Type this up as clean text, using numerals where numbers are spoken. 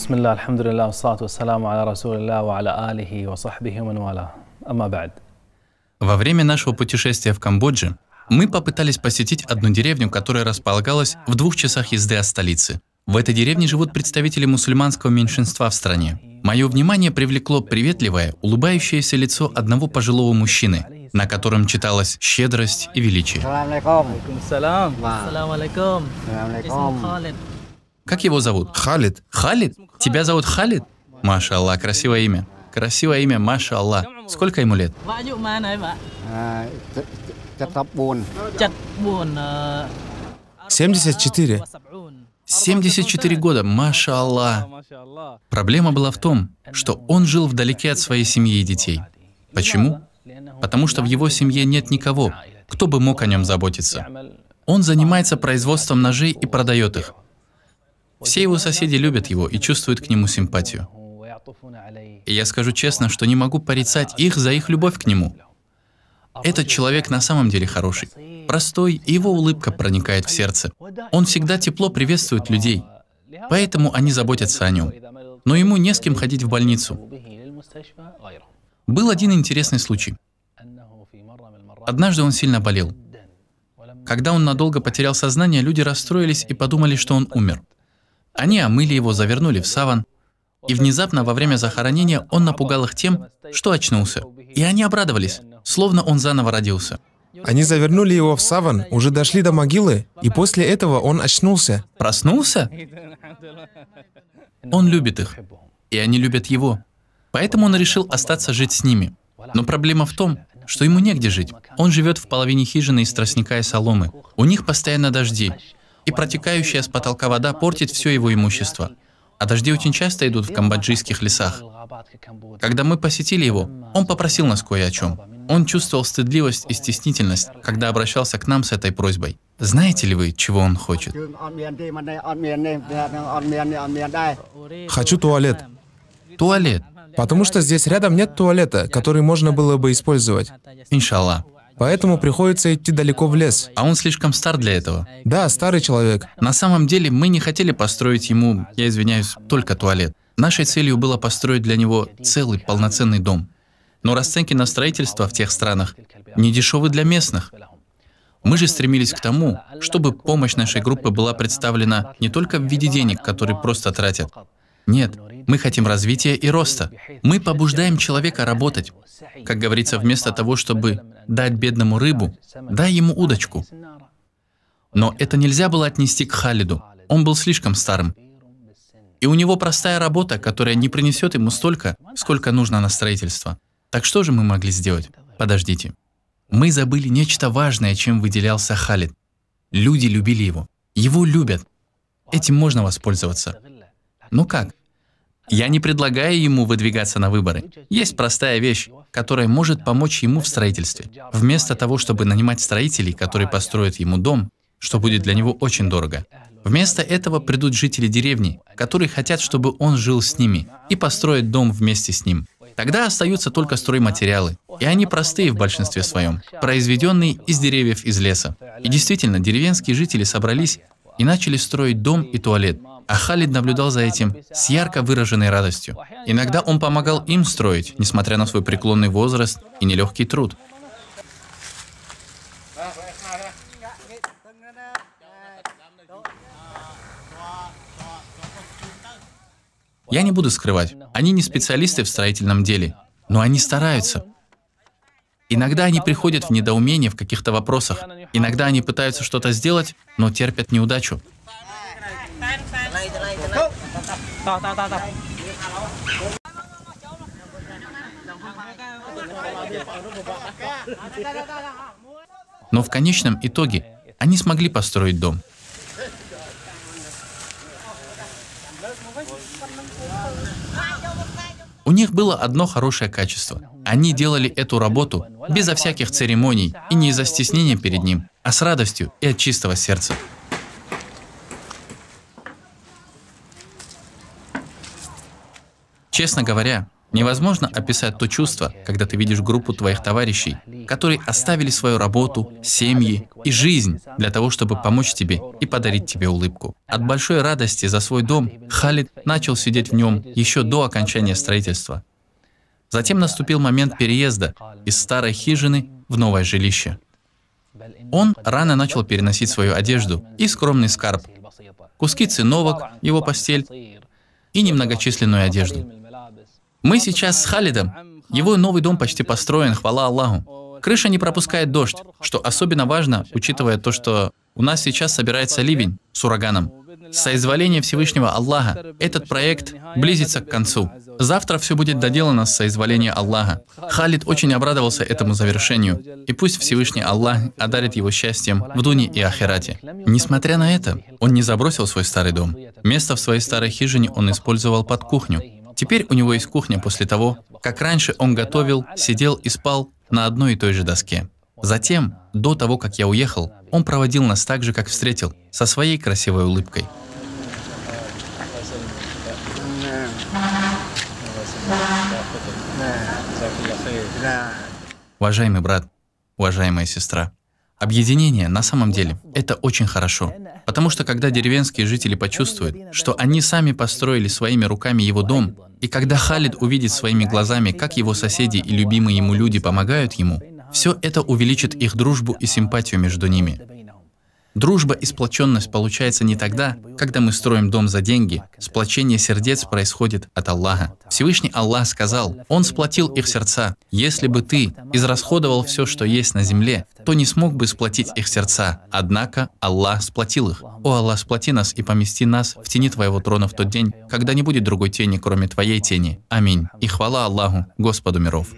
بسم الله الحمد لله والصلاة والسلام على رسول الله وعلى آله وصحبه ومن والاه. أما بعد. Во время нашего путешествия в Камбодже мы попытались посетить одну деревню, которая располагалась в 2 часах езды от столицы. В этой деревне живут представители мусульманского меньшинства в стране. Мое внимание привлекло приветливое, улыбающееся лицо одного пожилого мужчины, на котором читалась щедрость и величие. Как его зовут? Халид. Халид? Тебя зовут Халид? Маша Аллах, красивое имя. Красивое имя, Маша Аллах. Сколько ему лет? 74. 74 года, Маша Аллах. Проблема была в том, что он жил вдалеке от своей семьи и детей. Почему? Потому что в его семье нет никого, кто бы мог о нем заботиться. Он занимается производством ножей и продает их. Все его соседи любят его и чувствуют к нему симпатию. И я скажу честно, что не могу порицать их за их любовь к нему. Этот человек на самом деле хороший, простой, и его улыбка проникает в сердце. Он всегда тепло приветствует людей, поэтому они заботятся о нем. Но ему не с кем ходить в больницу. Был один интересный случай. Однажды он сильно болел. Когда он надолго потерял сознание, люди расстроились и подумали, что он умер. Они омыли его, завернули в саван, и внезапно во время захоронения он напугал их тем, что очнулся. И они обрадовались, словно он заново родился. Они завернули его в саван, уже дошли до могилы, и после этого он очнулся. Проснулся? Он любит их, и они любят его. Поэтому он решил остаться жить с ними. Но проблема в том, что ему негде жить. Он живет в половине хижины из тростника и соломы. У них постоянно дожди, и протекающая с потолка вода портит все его имущество. А дожди очень часто идут в камбоджийских лесах. Когда мы посетили его, он попросил нас кое о чем. Он чувствовал стыдливость и стеснительность, когда обращался к нам с этой просьбой. Знаете ли вы, чего он хочет? Хочу туалет. Туалет. Потому что здесь рядом нет туалета, который можно было бы использовать. Иншаллах. Поэтому приходится идти далеко в лес. А он слишком стар для этого. Да, старый человек. На самом деле мы не хотели построить ему, я извиняюсь, только туалет. Нашей целью было построить для него целый полноценный дом. Но расценки на строительство в тех странах не дешевы для местных. Мы же стремились к тому, чтобы помощь нашей группы была представлена не только в виде денег, которые просто тратят. Нет, мы хотим развития и роста. Мы побуждаем человека работать. Как говорится, вместо того, чтобы дать бедному рыбу, дай ему удочку. Но это нельзя было отнести к Халиду. Он был слишком старым. И у него простая работа, которая не принесет ему столько, сколько нужно на строительство. Так что же мы могли сделать? Подождите. Мы забыли нечто важное, чем выделялся Халид. Люди любили его. Его любят. Этим можно воспользоваться. Ну как? Я не предлагаю ему выдвигаться на выборы. Есть простая вещь, которая может помочь ему в строительстве. Вместо того, чтобы нанимать строителей, которые построят ему дом, что будет для него очень дорого, вместо этого придут жители деревни, которые хотят, чтобы он жил с ними, и построят дом вместе с ним. Тогда остаются только стройматериалы, и они простые в большинстве своем, произведенные из деревьев из леса. И действительно, деревенские жители собрались и начали строить дом и туалет. А Халид наблюдал за этим с ярко выраженной радостью. Иногда он помогал им строить, несмотря на свой преклонный возраст и нелегкий труд. Я не буду скрывать, они не специалисты в строительном деле, но они стараются. Иногда они приходят в недоумение в каких-то вопросах. Иногда они пытаются что-то сделать, но терпят неудачу. Но в конечном итоге они смогли построить дом. У них было одно хорошее качество. Они делали эту работу безо всяких церемоний и не из-за стеснения перед ним, а с радостью и от чистого сердца. Честно говоря, невозможно описать то чувство, когда ты видишь группу твоих товарищей, которые оставили свою работу, семьи и жизнь для того, чтобы помочь тебе и подарить тебе улыбку. От большой радости за свой дом Халид начал сидеть в нем еще до окончания строительства. Затем наступил момент переезда из старой хижины в новое жилище. Он рано начал переносить свою одежду и скромный скарб, куски циновок, его постель и немногочисленную одежду. Мы сейчас с Халидом, его новый дом почти построен, хвала Аллаху. Крыша не пропускает дождь, что особенно важно, учитывая то, что у нас сейчас собирается ливень с ураганом. С соизволения Всевышнего Аллаха этот проект близится к концу. Завтра все будет доделано с соизволения Аллаха. Халид очень обрадовался этому завершению, и пусть Всевышний Аллах одарит его счастьем в дуне и ахирате. Несмотря на это, он не забросил свой старый дом. Место в своей старой хижине он использовал под кухню. Теперь у него есть кухня после того, как раньше он готовил, сидел и спал на одной и той же доске. Затем, до того, как я уехал, он проводил нас так же, как встретил, со своей красивой улыбкой. Уважаемый брат, уважаемая сестра, объединение на самом деле это очень хорошо, потому что когда деревенские жители почувствуют, что они сами построили своими руками его дом, и когда Халид увидит своими глазами, как его соседи и любимые ему люди помогают ему, все это увеличит их дружбу и симпатию между ними. Дружба и сплоченность получается не тогда, когда мы строим дом за деньги. Сплочение сердец происходит от Аллаха. Всевышний Аллах сказал, Он сплотил их сердца. Если бы ты израсходовал все, что есть на земле, то не смог бы сплотить их сердца. Однако Аллах сплотил их. О Аллах, сплоти нас и помести нас в тени Твоего трона в тот день, когда не будет другой тени, кроме Твоей тени. Аминь. И хвала Аллаху, Господу миров.